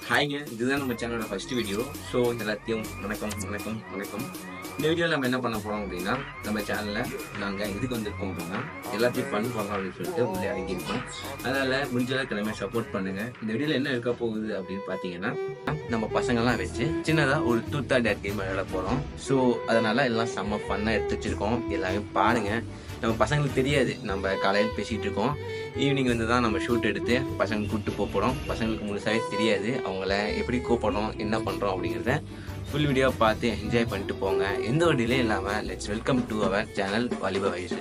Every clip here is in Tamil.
ஹாய்ங்க, இதுதான் நம்ம சேனலோட ஃபர்ஸ்ட் வீடியோ. ஸோ எல்லாத்தையும் வணக்கம். இந்த வீடியோவில் நம்ம என்ன பண்ண போகிறோம் அப்படின்னா, நம்ம சேனலில் நாங்கள் எதுக்கு வந்திருக்கோம் அப்படின்னா எல்லாத்தையும் ஃபன் பண்ணலாம் அப்படின்னு சொல்லிட்டு உள்ளே அடங்கியிருக்கோம். அதனால் முடிஞ்சளவுக்கு எல்லாமே சப்போர்ட் பண்ணுங்கள். இந்த வீடியோவில் என்ன இருக்க போகுது அப்படின்னு பார்த்தீங்கன்னா, நம்ம பசங்கள்லாம் வச்சு சின்னதாக ஒரு டூத்தா டேட் கேம் விளையாட போகிறோம். ஸோ அதனால் எல்லாம் செம்ம ஃபன்னாக எடுத்து வச்சுருக்கோம். எல்லாமே பாருங்கள். நம்ம பசங்களுக்கு தெரியாது, நம்ம காலையில் பேசிகிட்டு இருக்கோம். ஈவினிங் வந்து தான் நம்ம ஷூட் எடுத்து பசங்க கூப்பிட்டு போகிறோம். பசங்களுக்கு முழுசாவே தெரியாது அவங்கள எப்படி கூப்பிடணும், என்ன பண்ணுறோம் அப்படிங்கிறத ஃபுல் வீடியோ பார்த்து என்ஜாய் பண்ணிட்டு போங்க. எந்த ஒரு டிலே இல்லாமல் let's welcome to our channel வாலிப வயசு.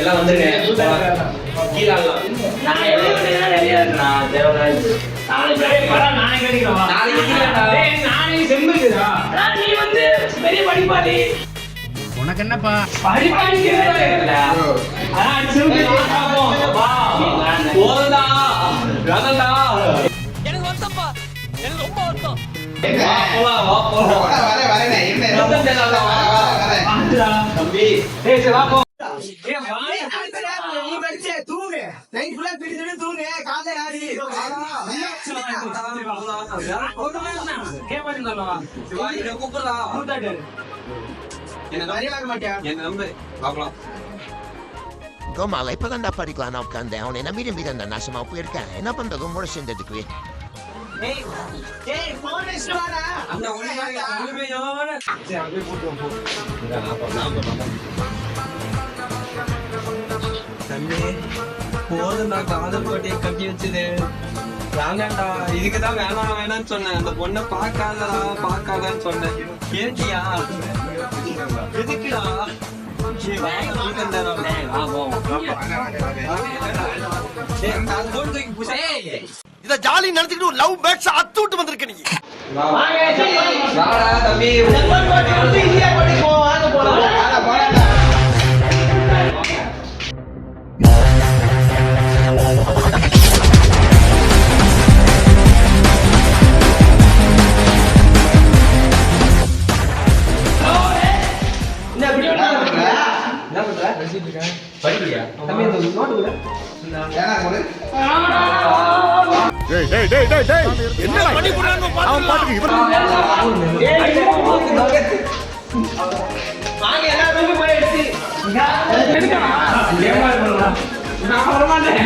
எல்லாம் வந்துருங்க. உனக்கு என்னப்பா எனக்கு வருத்தப்பா, எனக்கு ரொம்ப வருத்தம். Gomala, இப்பதான் படிக்கலாம் உட்காந்து அவன் என்ன மீறி மீறி அந்த நாசமா போயிருக்கேன். என்ன பண்றது முடிச்சுன்றதுக்கு போதும்டா, காதல் கோட்டையை கட்டி வச்சது வேண்டாம்டா. இதுக்குதான் வேணாம்னு சொன்னேன். அந்த பொண்ணை பார்க்காதான்னு சொன்னேன். கேட்டியா? எதுக்குடா? இத ஜாலி நடத்திக்கிட்டு ஒரு லவ் பேட்ஸ் அத்து விட்டு வந்திருக்க நீ. என்ன பண்ணி போறானோ அவன் பாட்டுக்கு இவன் வாங்க எல்லாரும் போய் எடுத்து நான் வர மாட்டேன்.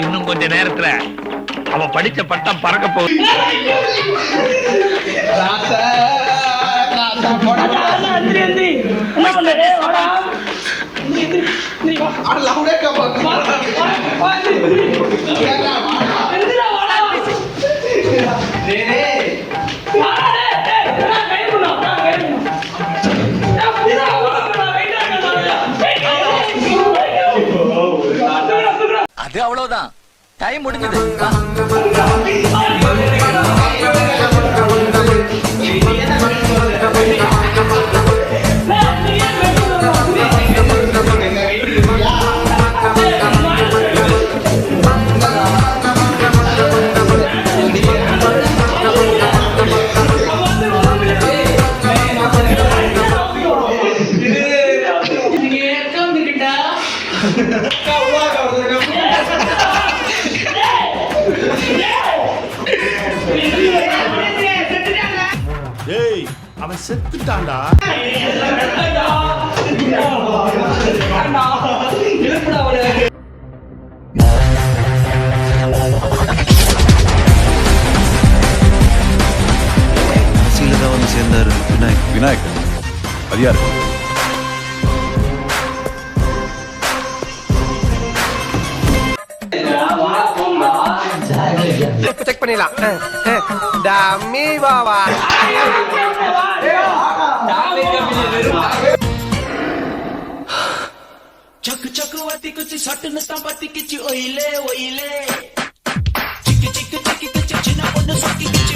இன்னும் கொஞ்ச நேரத்துல அவன் படிச்ச பட்டம் பறக்க போகுது. அது அவ்வளவுதான், டைம் முடிஞ்சது. அவன் செத்துட்டான்டா. கடைசியில தான் வந்து சேர்ந்தாரு விநாயக். விநாயக் அது யாரு? செக் பண்ணிடலாம். டம்மி பாவா. चक चकवाती कुछ सट नता पाती किच ओइले ओइले चिक चिक चिक चिक चिना पन सकी किच